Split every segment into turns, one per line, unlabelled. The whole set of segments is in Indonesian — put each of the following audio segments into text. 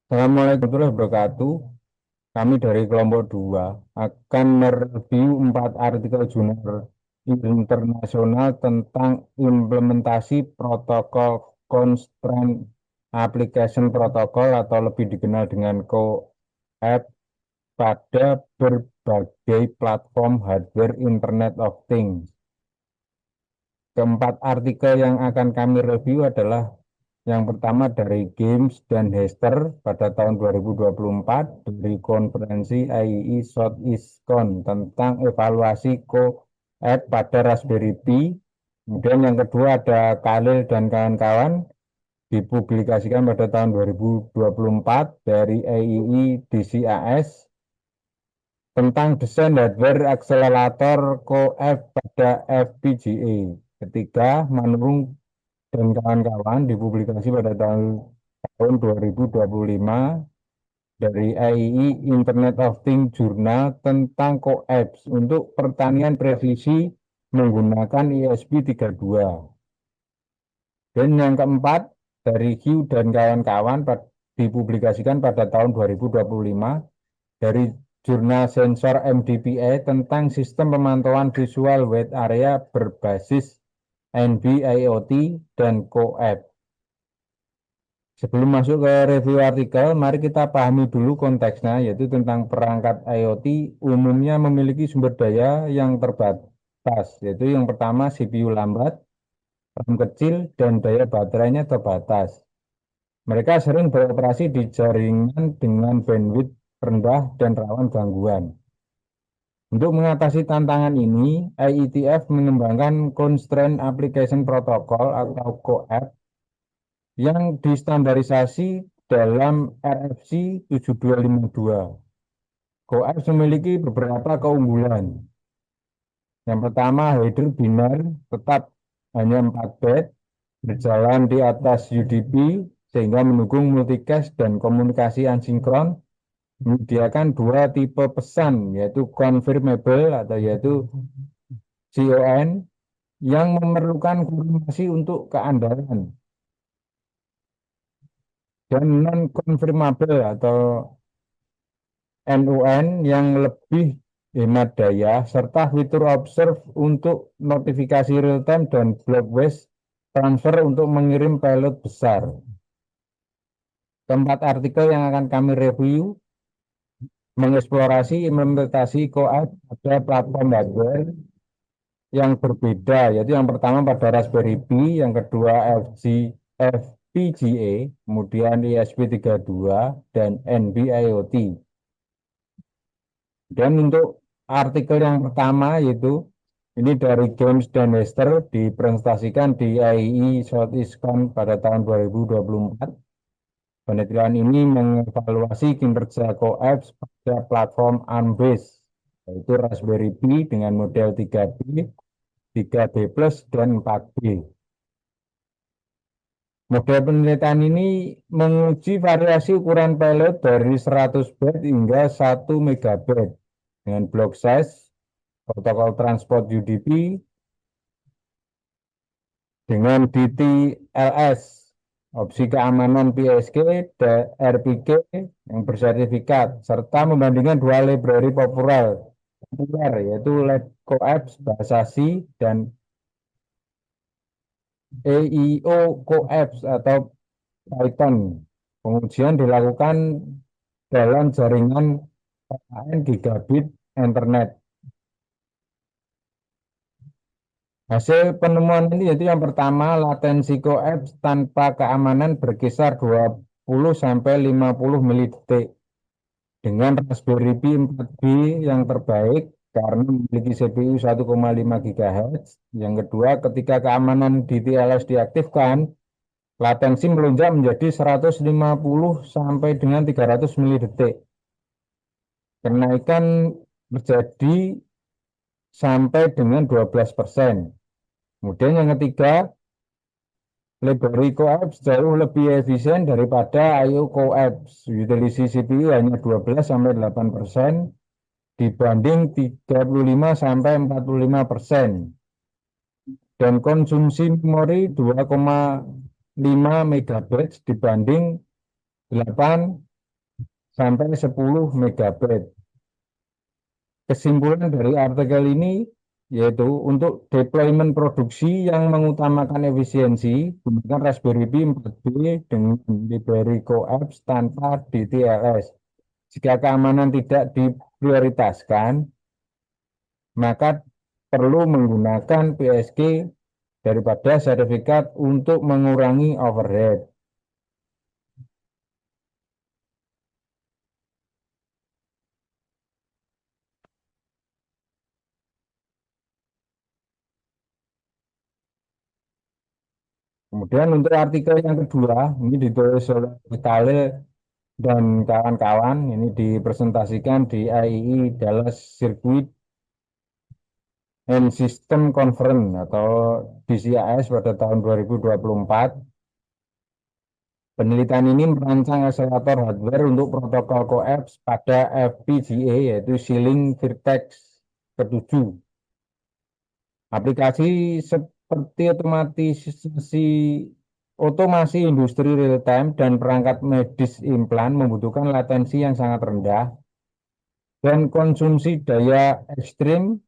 Assalamualaikum warahmatullahi wabarakatuh. Kami dari kelompok 2 akan mereview 4 artikel jurnal internasional tentang implementasi protokol Constraint Application Protocol atau lebih dikenal dengan CoAP pada berbagai platform hardware Internet of Things. Keempat artikel yang akan kami review adalah yang pertama dari Games dan Hester pada tahun 2024 dari konferensi IEEE Southeast-Con tentang evaluasi co-ed pada Raspberry Pi. Kemudian yang kedua ada Khalil dan kawan-kawan dipublikasikan pada tahun 2024 dari IEEE DCAS tentang desain hardware akselerator co-ed pada FPGA. Ketiga, Manurung dan kawan-kawan dipublikasi pada tahun 2025 dari IEEE Internet of Things Journal tentang co-apps untuk pertanian presisi menggunakan ESP32. Dan yang keempat, dari Hugh dan kawan-kawan dipublikasikan pada tahun 2025 dari jurnal sensor MDPA tentang sistem pemantauan visual wide area berbasis NB-IoT dan co-app. Sebelum masuk ke review artikel, mari kita pahami dulu konteksnya, yaitu tentang perangkat IoT umumnya memiliki sumber daya yang terbatas, yaitu yang pertama CPU lambat, RAM kecil, dan daya baterainya terbatas. Mereka sering beroperasi di jaringan dengan bandwidth rendah dan rawan gangguan. Untuk mengatasi tantangan ini, IETF mengembangkan Constraint Application Protocol atau CoAP yang distandarisasi dalam RFC 7252. CoAP memiliki beberapa keunggulan. Yang pertama, header binar tetap hanya 4 byte, berjalan di atas UDP, sehingga mendukung multicast dan komunikasi asinkron, menyediakan dua tipe pesan, yaitu confirmable atau yaitu CON, yang memerlukan konfirmasi untuk keandalan, dan non-confirmable atau NUN yang lebih hemat daya, serta fitur observe untuk notifikasi real-time dan block waste transfer untuk mengirim payload besar. Keempat artikel yang akan kami review mengeksplorasi implementasi CoAP pada platform hardware yang berbeda, yaitu yang pertama pada Raspberry Pi, yang kedua FPGA, kemudian ESP32, dan NB-IoT. Dan untuk artikel yang pertama yaitu ini dari Games dan Hester dipresentasikan di IEEE Southeast-Con pada tahun 2024. Penelitian ini mengevaluasi kinerja co-apps pada platform ARM-based, yaitu Raspberry Pi dengan model 3B, 3B+, dan 4B. Model penelitian ini menguji variasi ukuran payload dari 100 byte hingga 1 megabyte dengan block size, protokol transport UDP, dengan DTLS, opsi keamanan PSG, dan RPK yang bersertifikat, serta membandingkan dua library populer, yaitu LabCoApps bahasa C dan EIO CoApps atau Python. Pengujian dilakukan dalam jaringan PKN gigabit internet. Hasil penemuan ini yaitu yang pertama, latensi CoApps tanpa keamanan berkisar 20 sampai 50 milidetik. Dengan Raspberry Pi 4B yang terbaik karena memiliki CPU 1,5 GHz. Yang kedua, ketika keamanan DTLS diaktifkan, latensi melonjak menjadi 150 sampai dengan 300 milidetik. Kenaikan terjadi sampai dengan 12%. Kemudian yang ketiga, library co-apps jauh lebih efisien daripada IO co-apps. Utilisi CPU hanya 12 sampai 8% dibanding 35 sampai 45%. Dan konsumsi memori 2,5 MB dibanding 8 sampai 10 megabit. Kesimpulan dari artikel ini yaitu untuk deployment produksi yang mengutamakan efisiensi, gunakan Raspberry Pi 4B dengan library CoApps tanpa DTLS. Jika keamanan tidak diprioritaskan, maka perlu menggunakan PSG daripada sertifikat untuk mengurangi overhead. Kemudian untuk artikel yang kedua, ini ditulis oleh Vitale dan kawan-kawan, ini dipresentasikan di IEE Dallas Circuit and System Conference atau DCAS pada tahun 2024. Penelitian ini merancang akselerator hardware untuk protokol coaps pada FPGA yaitu Shilling Virtex ke-7. Aplikasi seperti otomasi industri real time dan perangkat medis implan membutuhkan latensi yang sangat rendah dan konsumsi daya ekstrim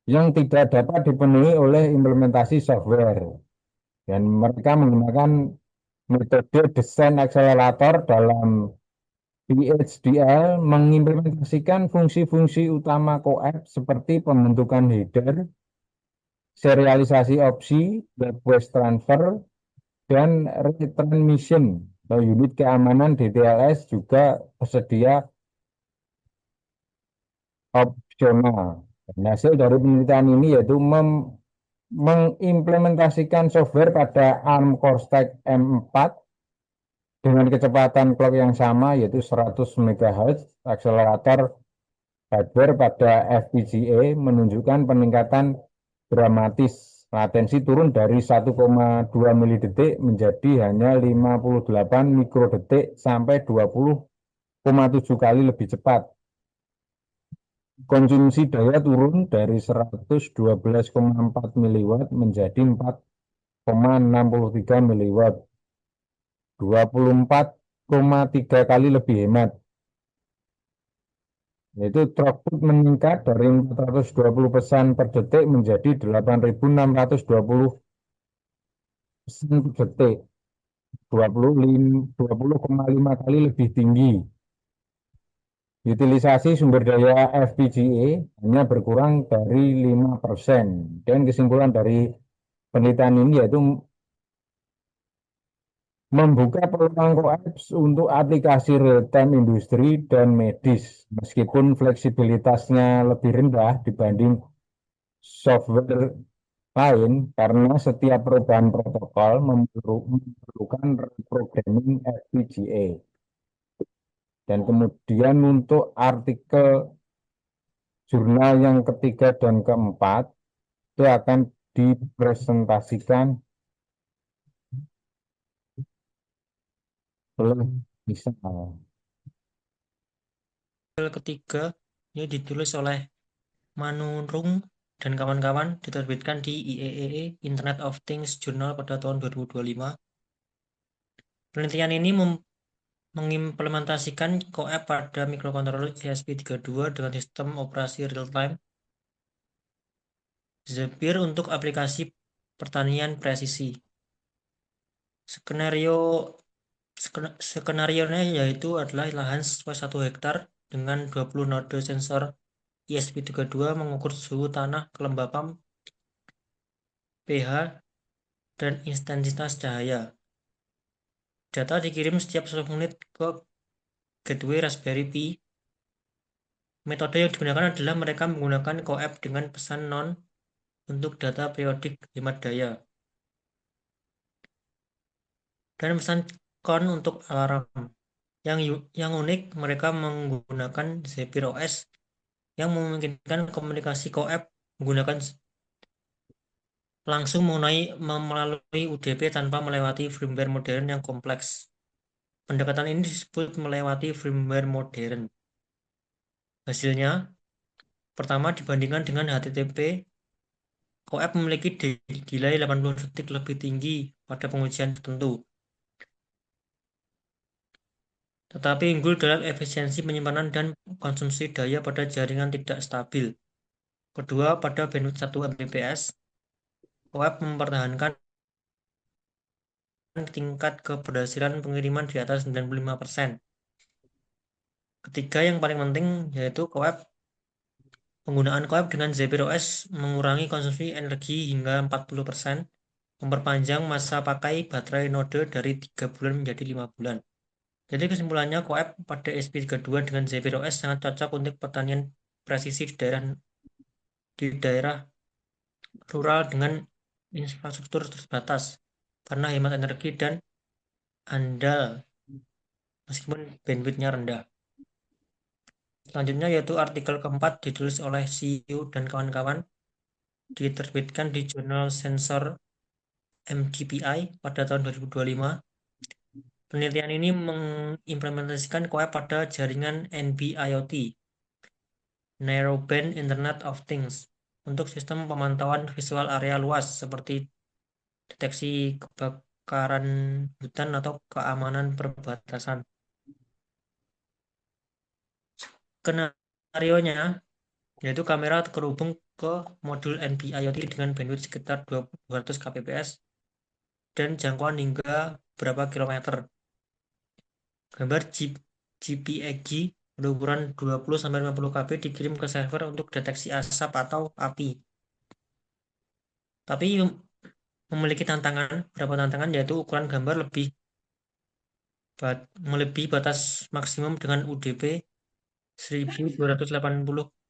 yang tidak dapat dipenuhi oleh implementasi software. Dan mereka menggunakan metode desain akselerator dalam PHDL mengimplementasikan fungsi-fungsi utama CoAP seperti pembentukan header, serialisasi opsi, request transfer, dan retransmission atau unit keamanan DTLS juga tersedia opsional. Dan hasil dari penelitian ini yaitu mengimplementasikan software pada ARM Cortex M4 dengan kecepatan clock yang sama yaitu 100 MHz. Akselerator hardware pada FPGA menunjukkan peningkatan dramatis. Latensi turun dari 1,2 milidetik menjadi hanya 58 mikrodetik sampai 20,7 kali lebih cepat. Konsumsi daya turun dari 112,4 miliwatt menjadi 4,63 miliwatt, 24,3 kali lebih hemat. Yaitu throughput meningkat dari 420 pesan per detik menjadi 8.620 pesan per detik, 20,5 kali lebih tinggi. Utilisasi sumber daya FPGA hanya berkurang dari 5%. Dan kesimpulan dari penelitian ini yaitu membuka peluang koaps untuk aplikasi real-time industri dan medis, meskipun fleksibilitasnya lebih rendah dibanding software lain, karena setiap perubahan protokol memerlukan reprogramming FPGA. Dan kemudian untuk artikel jurnal yang ketiga dan keempat, itu akan dipresentasikan oleh misal.
Artikel ketiga ini ditulis oleh Manurung dan kawan-kawan, diterbitkan di IEEE Internet of Things Journal pada tahun 2025. Penelitian ini mengimplementasikan CoAP pada mikrokontroler ESP32 dengan sistem operasi real-time Zapier untuk aplikasi pertanian presisi. Skenario-nya yaitu adalah lahan seluas 1 hektar dengan 20 node sensor ESP32 mengukur suhu tanah, kelembapan, pH, dan intensitas cahaya. Data dikirim setiap 10 menit ke gateway Raspberry Pi. Metode yang digunakan adalah mereka menggunakan CoAP dengan pesan non untuk data periodik hemat daya, dan pesan con untuk alarm. Yang unik, mereka menggunakan Zapier OS yang memungkinkan komunikasi CoAP menggunakan langsung melalui UDP tanpa melewati firmware modern yang kompleks. Pendekatan ini disebut melewati firmware modern. Hasilnya, pertama dibandingkan dengan HTTP, CoAP memiliki delay 80 detik lebih tinggi pada pengujian tertentu. tetapi unggul dalam efisiensi penyimpanan dan konsumsi daya pada jaringan tidak stabil. Kedua, pada bandwidth 1 Mbps, web mempertahankan tingkat keberhasilan pengiriman di atas 95%. Ketiga, yang paling penting yaitu penggunaan web dengan ZPROS mengurangi konsumsi energi hingga 40%, memperpanjang masa pakai baterai node dari 3 bulan menjadi 5 bulan. Jadi kesimpulannya, Coep pada SP32 dengan ZPROS sangat cocok untuk pertanian presisi di daerah rural dengan infrastruktur terbatas karena hemat energi dan andal meskipun bandwidth-nya rendah. Selanjutnya yaitu artikel keempat ditulis oleh Siu dan kawan-kawan, diterbitkan di jurnal Sensor MGPI pada tahun 2025. Penelitian ini mengimplementasikan Coep pada jaringan NB-IoT, Narrowband Internet of Things, untuk sistem pemantauan visual area luas seperti deteksi kebakaran hutan atau keamanan perbatasan. Skenario-nya yaitu kamera terhubung ke modul NB-IoT dengan bandwidth sekitar 200 kbps dan jangkauan hingga berapa kilometer. Gambar JPEG berukuran 20-50 kb dikirim ke server untuk deteksi asap atau api. Tapi memiliki beberapa tantangan, yaitu ukuran gambar melebihi batas maksimum dengan UDP 1280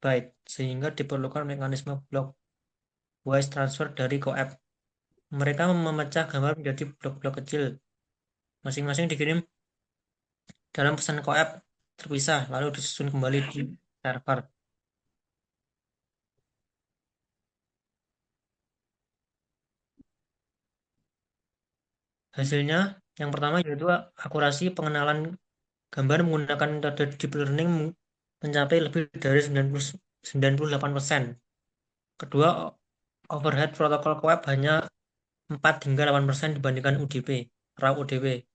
byte, sehingga diperlukan mekanisme block wise transfer dari Coep. Mereka memecah gambar menjadi blok-blok kecil, masing-masing dikirim dalam pesan Coep terpisah, lalu disusun kembali di server. Hasilnya, yang pertama yaitu akurasi pengenalan gambar menggunakan metode deep learning mencapai lebih dari 98%. Kedua, overhead protokol web hanya 4 hingga 8% dibandingkan UDP, raw UDP,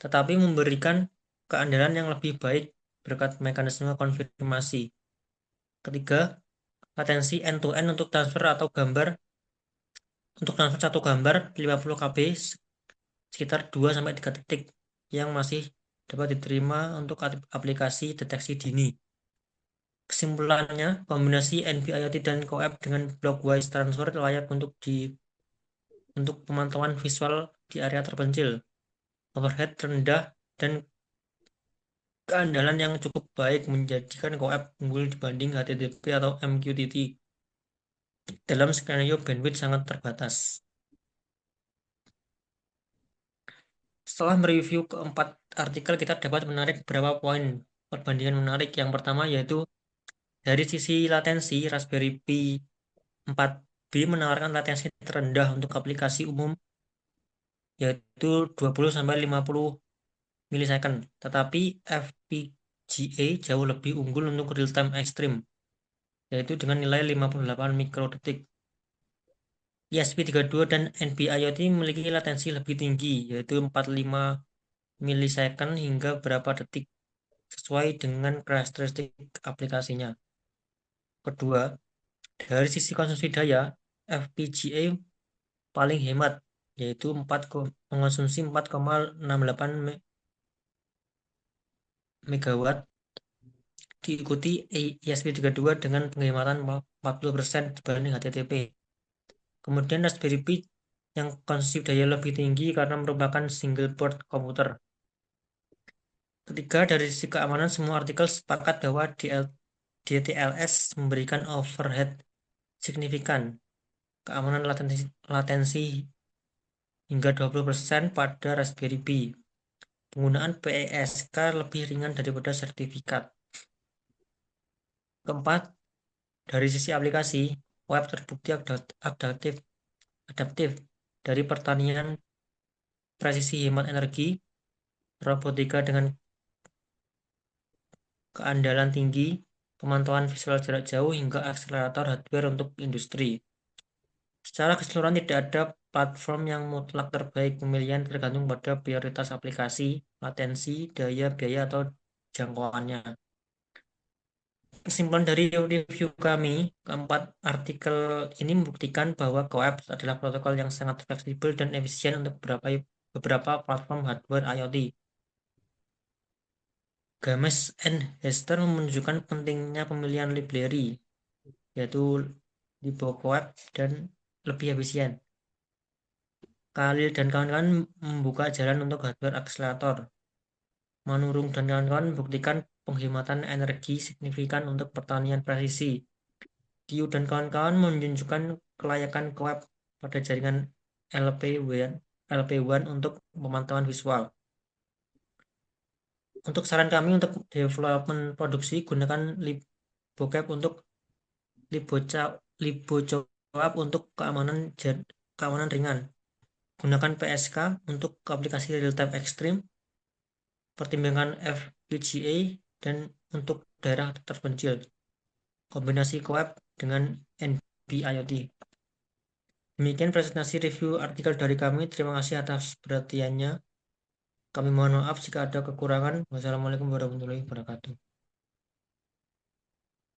tetapi memberikan keandalan yang lebih baik berkat mekanisme konfirmasi. Ketiga, latensi end-to-end untuk transfer satu gambar 50 KB sekitar 2-3 detik yang masih dapat diterima untuk aplikasi deteksi dini. Kesimpulannya, kombinasi NB-IoT dan Coep dengan Blockwise Transfer layak untuk pemantauan visual di area terpencil, overhead rendah, dan keandalan yang cukup baik menjadikan Coep unggul dibanding HTTP atau MQTT dalam skenario bandwidth sangat terbatas. Setelah mereview keempat artikel, kita dapat menarik beberapa poin perbandingan menarik. Yang pertama yaitu dari sisi latensi, Raspberry Pi 4B menawarkan latensi terendah untuk aplikasi umum yaitu 20-50 milisecond, tetapi FPGA jauh lebih unggul untuk real-time ekstrim, yaitu dengan nilai 58 mikrodetik. ESP32 dan NB-IoT memiliki latensi lebih tinggi, yaitu 45 milisecond hingga berapa detik, sesuai dengan karakteristik aplikasinya. Kedua, dari sisi konsumsi daya, FPGA paling hemat, yaitu mengonsumsi 4,68 megawatt, diikuti ESP32 dengan penghematan 40% dibanding HTTP. Kemudian Raspberry Pi yang konsumsi daya lebih tinggi karena merupakan single board komputer. Ketiga, dari sisi keamanan, semua artikel sepakat bahwa DTLS memberikan overhead signifikan, keamanan latensi hingga 20% pada Raspberry Pi. Penggunaan PESK lebih ringan daripada sertifikat. Keempat, dari sisi aplikasi, web terbukti adaptif dari pertanian presisi hemat energi, robotika dengan keandalan tinggi, pemantauan visual jarak jauh, hingga akselerator hardware untuk industri. Secara keseluruhan tidak ada platform yang mutlak terbaik. Pemilihan tergantung pada prioritas aplikasi, latensi, daya, biaya, atau jangkauannya. Kesimpulan dari review kami, keempat artikel ini membuktikan bahwa CoAP adalah protokol yang sangat fleksibel dan efisien untuk beberapa platform hardware IoT. Games and Hester menunjukkan pentingnya pemilihan library, yaitu LibcoAP dan lebih efisien. Khalil dan kawan-kawan membuka jalan untuk hardware akselerator. Manurung dan kawan-kawan membuktikan penghematan energi signifikan untuk pertanian presisi. Tiu dan kawan-kawan menunjukkan kelayakan CoAP pada jaringan LP1 untuk pemantauan visual. Untuk saran kami untuk development produksi, gunakan LibCoAP untuk LibCoAP untuk keamanan ringan. Gunakan PSK untuk aplikasi real-time ekstrim, pertimbangan FPGA, dan untuk daerah terpencil. Kombinasi CoAP dengan NB-IoT. Demikian presentasi review artikel dari kami. Terima kasih atas perhatiannya. Kami mohon maaf jika ada kekurangan. Wassalamualaikum warahmatullahi wabarakatuh.